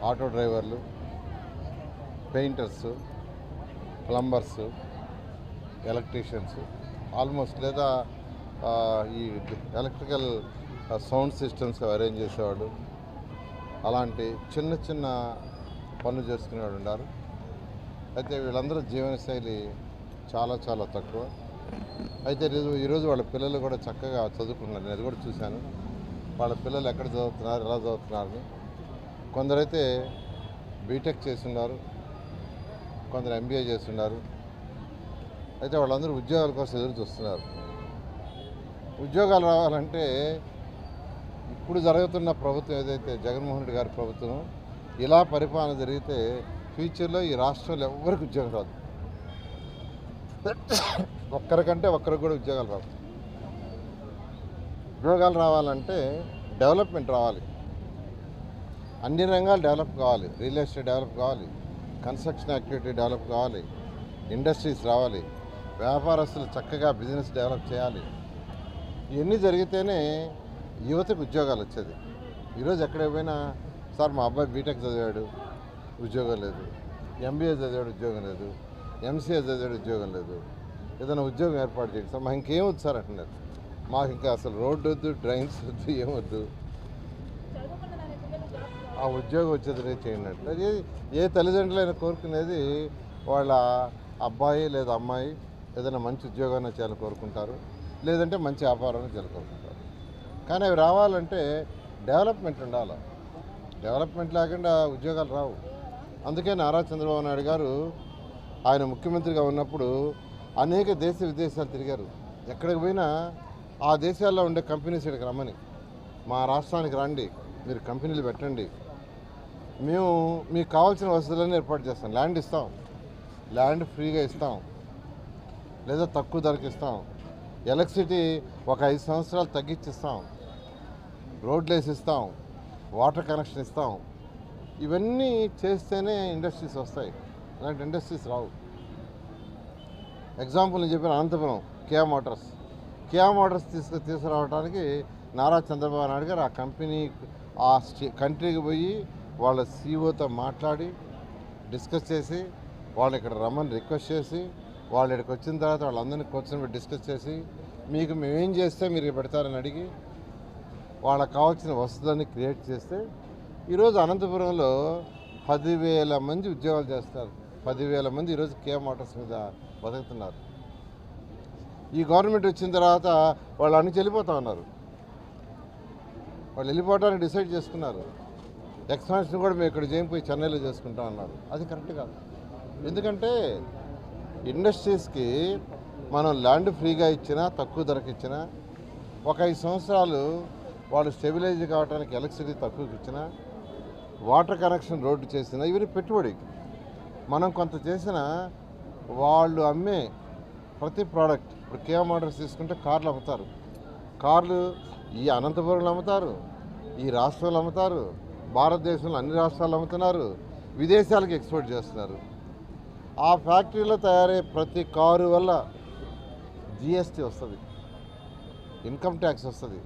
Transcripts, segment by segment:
Auto డ్రైవర్లు, painters, plumbers, electricians almost, లేదా ఈ ఎలక్ట్రికల్ సౌండ్ సిస్టమ్స్ అరేంజ్ చేసేవాడు, అలాంటి చిన్న చిన్న పనులు చేసుకునేవాడు ఉన్నారు. అయితే వీళ్ళందరూ జీవనశైలి చాలా చాలా తక్కువ. అయితే ఈరోజు వాళ్ళ పిల్లలు కూడా చక్కగా చదువుకుంటున్నారు. నేను అది కూడా చూశాను. వాళ్ళ పిల్లలు ఎక్కడ చదువుతున్నారు, ఎలా చదువుతున్నారని. కొందరైతే బీటెక్ చేస్తున్నారు, కొందరు ఎంబీఏ చేస్తున్నారు. అయితే వాళ్ళందరూ ఉద్యోగాల కోసం ఎదురు చూస్తున్నారు. ఉద్యోగాలు రావాలంటే ఇప్పుడు జరుగుతున్న ప్రభుత్వం ఏదైతే జగన్మోహన్ రెడ్డి గారి ప్రభుత్వం ఇలా పరిపాలన జరిగితే ఫ్యూచర్లో ఈ రాష్ట్రంలో ఎవరికి ఉద్యోగం రాదు. ఒక్కరికంటే ఒక్కరికి కూడా ఉద్యోగాలు రావు. ఉద్యోగాలు రావాలంటే డెవలప్మెంట్ రావాలి, అన్ని రంగాలు డెవలప్ కావాలి. రియల్ ఎస్టేట్ డెవలప్ కావాలి, కన్స్ట్రక్షన్ యాక్టివిటీ డెవలప్ కావాలి, ఇండస్ట్రీస్ రావాలి, వ్యాపారస్తులు చక్కగా బిజినెస్ డెవలప్ చేయాలి. ఇవన్నీ జరిగితేనే యువతకు ఉద్యోగాలు వచ్చేది. ఈరోజు ఎక్కడ పోయినా సార్ మా అబ్బాయి బీటెక్ చదివాడు, ఉద్యోగం లేదు, ఎంబీఏ చదివాడు, ఉద్యోగం లేదు, ఎంసీఏ చదివాడు, ఉద్యోగం లేదు, ఏదైనా ఉద్యోగం ఏర్పాటు చేయండి సార్. మాకు ఇంకేం వద్దు సార్ అంటున్నారు. మాకు ఇంకా అసలు రోడ్డు వద్దు, డ్రైన్స్ వద్దు, ఏమొద్దు, ఆ ఉద్యోగం వచ్చేది చేయండి అంటే. అది ఏ తల్లిదండ్రులైనా కోరుకునేది వాళ్ళ అబ్బాయి లేదా అమ్మాయి ఏదైనా మంచి ఉద్యోగాన్ని చేయాలని కోరుకుంటారు, లేదంటే మంచి వ్యాపారాన్ని చేయాలని కోరుకుంటారు. కానీ అవి రావాలంటే డెవలప్మెంట్ ఉండాలి. డెవలప్మెంట్ లేకుండా ఉద్యోగాలు రావు. అందుకే నారా చంద్రబాబు నాయుడు గారు ఆయన ముఖ్యమంత్రిగా ఉన్నప్పుడు అనేక దేశ విదేశాలు తిరిగారు. ఎక్కడికి పోయినా ఆ దేశాల్లో ఉండే కంపెనీస్ ఇక్కడికి రమ్మని, మా రాష్ట్రానికి రండి, మీరు కంపెనీలు పెట్టండి, మేము మీకు కావాల్సిన వసతులన్నీ ఏర్పాటు చేస్తాం, ల్యాండ్ ఇస్తాం, ల్యాండ్ ఫ్రీగా ఇస్తాం, లేదా తక్కువ ధరకి ఇస్తాం, ఎలక్ట్రిసిటీ ఒక 5 సంవత్సరాలు తగ్గించిస్తాం, రోడ్లు వేసిస్తాం, వాటర్ కనెక్షన్ ఇస్తాం. ఇవన్నీ చేస్తేనే ఇండస్ట్రీస్ వస్తాయి. అలాంటి ఇండస్ట్రీస్ రావు. ఎగ్జాంపుల్ నేను చెప్పిన అనంతపురం కియా మోటార్స్ తీసుకురావడానికి నారా చంద్రబాబు నాయుడు గారు ఆ కంపెనీ ఆ కంట్రీకి పోయి వాళ్ళ సీఈఓతో మాట్లాడి డిస్కస్ చేసి, వాళ్ళు ఇక్కడ రమ్మని రిక్వెస్ట్ చేసి, వాళ్ళు ఇక్కడికి వచ్చిన తర్వాత వాళ్ళందరినీ కూర్చొని డిస్కస్ చేసి, మీకు మేమేం చేస్తే మీరు పెడతారని అడిగి వాళ్ళకి కావాల్సిన వసతులన్నీ క్రియేట్ చేస్తే ఈరోజు అనంతపురంలో 10,000 మంది ఉద్యోగాలు చేస్తారు. 10,000 మంది ఈరోజు కియా మోటార్స్ మీద బతుకుతున్నారు. ఈ గవర్నమెంట్ వచ్చిన తర్వాత వాళ్ళు అన్ని వెళ్ళిపోతా ఉన్నారు. వాళ్ళు వెళ్ళిపోవడానికి డిసైడ్ చేసుకున్నారు. ఎక్స్పాన్షన్ కూడా మేము ఇక్కడ చేయకపోయి చెన్నైలో చేసుకుంటాం అన్నారు. అది కరెక్ట్ కాదు. ఎందుకంటే ఇండస్ట్రీస్కి మనం ల్యాండ్ ఫ్రీగా ఇచ్చినా, తక్కువ ధరకు ఇచ్చినా, ఒక 5 సంవత్సరాలు వాళ్ళు స్టెబిలైజ్ కావడానికి ఎలక్ట్రిసిటీ తక్కువకి ఇచ్చినా, వాటర్ కనెక్షన్ రోడ్డు చేసినా, ఇవన్నీ పెట్టుబడి. మనం కొంత చేసిన వాళ్ళు అమ్మే ప్రతి ప్రోడక్ట్, ఇప్పుడు కియా మోటార్స్ తీసుకుంటే కార్లు అమ్ముతారు. కార్లు ఈ అనంతపురంలో అమ్ముతారు, ఈ రాష్ట్రంలో అమ్ముతారు, భారతదేశంలో అన్ని రాష్ట్రాలు అమ్ముతున్నారు, విదేశాలకు ఎక్స్పోర్ట్ చేస్తున్నారు. ఆ ఫ్యాక్టరీలో తయారయ్యే ప్రతి కారు వల్ల జిఎస్టీ వస్తుంది, ఇన్కమ్ ట్యాక్స్ వస్తుంది.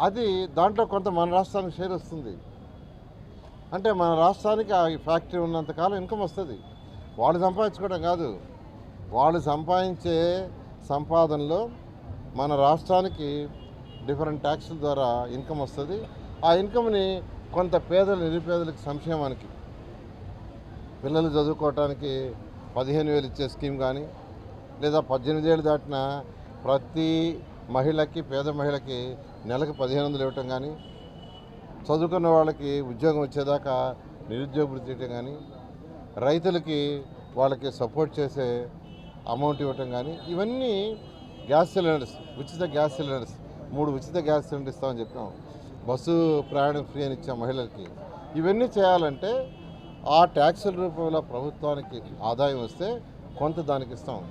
అది దాంట్లో కొంత మన రాష్ట్రానికి షేర్ వస్తుంది. అంటే మన రాష్ట్రానికి ఆ ఫ్యాక్టరీ ఉన్నంతకాలం ఇన్కమ్ వస్తుంది. వాళ్ళు సంపాదించుకోవడం కాదు, వాళ్ళు సంపాదించే సంపాదనలో మన రాష్ట్రానికి డిఫరెంట్ ట్యాక్సుల ద్వారా ఇన్కమ్ వస్తుంది. ఆ ఇన్కమ్ని కొంత నిరుపేదలకు సంక్షేమానికి, పిల్లలు చదువుకోవటానికి 15,000 ఇచ్చే స్కీమ్ కానీ, లేదా 18 ఏళ్ళు దాటిన ప్రతి మహిళకి, పేద మహిళకి నెలకు 1,500 ఇవ్వటం కానీ, చదువుకున్న వాళ్ళకి ఉద్యోగం వచ్చేదాకా నిరుద్యోగ వృత్తి చేయటం కానీ, రైతులకి వాళ్ళకి సపోర్ట్ చేసే అమౌంట్ ఇవ్వటం కానీ, ఇవన్నీ గ్యాస్ సిలిండర్స్, ఉచిత గ్యాస్ సిలిండర్స్, 3 ఉచిత గ్యాస్ సిలిండర్ ఇస్తామని చెప్పాం. బస్సు ప్రయాణం ఫ్రీ అని ఇచ్చాం మహిళలకి. ఇవన్నీ చేయాలంటే ఆ ట్యాక్సుల రూపంలో ప్రభుత్వానికి ఆదాయం వస్తే కొంత దానికి ఇస్తాం,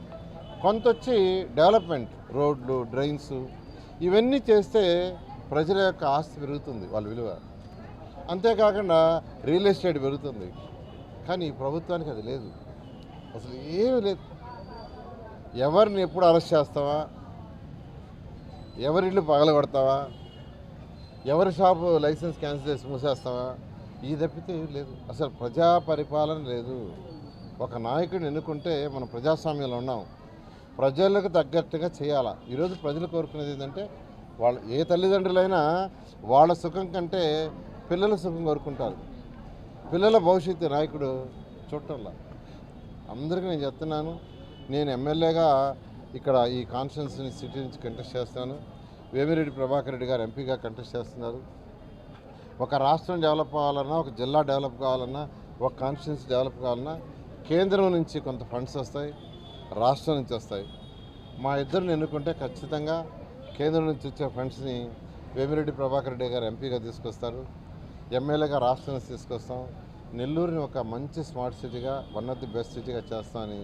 కొంత వచ్చి డెవలప్మెంట్, రోడ్లు, డ్రైన్స్, ఇవన్నీ చేస్తే ప్రజల యొక్క ఆస్తి పెరుగుతుంది, వాళ్ళ విలువ. అంతేకాకుండా రియల్ ఎస్టేట్ పెరుగుతుంది. కానీ ఈ ప్రభుత్వానికి అది లేదు, అసలు ఏమీ లేదు. ఎవరిని ఎప్పుడు అరెస్ట్ చేస్తావా, ఎవరి ఇల్లు పగలగొడతావా, ఎవరి షాపు లైసెన్స్ క్యాన్సిల్ చేసి మూసేస్తావా, ఈ తప్పితే ఏం లేదు. అసలు ప్రజా పరిపాలన లేదు. ఒక నాయకుడిని ఎన్నుకుంటే మనం ప్రజాస్వామ్యంలో ఉన్నాం. ప్రజలకు తగ్గట్టుగా చేయాలా. ఈరోజు ప్రజలు కోరుకునేది ఏంటంటే వాళ్ళ ఏ తల్లిదండ్రులైనా వాళ్ళ సుఖం కంటే పిల్లల సుఖం కోరుకుంటారు. పిల్లల భవిష్యత్తు నాయకుడు చూడటంలా. అందరికీ నేను చెప్తున్నాను, నేను ఎమ్మెల్యేగా ఇక్కడ ఈ కాన్స్టిట్యున్సీ సిటీ నుంచి కంటెస్ట్ చేస్తాను. వేమిరెడ్డి ప్రభాకర్ రెడ్డి గారు ఎంపీగా కంటెస్ట్ చేస్తున్నారు. ఒక రాష్ట్రం డెవలప్ కావాలన్నా, ఒక జిల్లా డెవలప్ కావాలన్నా, ఒక కాన్స్టిట్యున్సీ డెవలప్ కావాలన్నా కేంద్రం నుంచి కొంత ఫండ్స్ వస్తాయి, రాష్ట్రం నుంచి వస్తాయి. మా ఇద్దరిని ఎన్నుకుంటే ఖచ్చితంగా కేంద్రం నుంచి వచ్చే ఫండ్స్ని వేమిరెడ్డి ప్రభాకర్ రెడ్డి గారు ఎంపీగా తీసుకొస్తారు. ఎమ్మెల్యేగా రాష్ట్రం నుంచి తీసుకొస్తాం. నెల్లూరుని ఒక మంచి స్మార్ట్ సిటీగా, వన్ ఆఫ్ ది బెస్ట్ సిటీగా చేస్తామని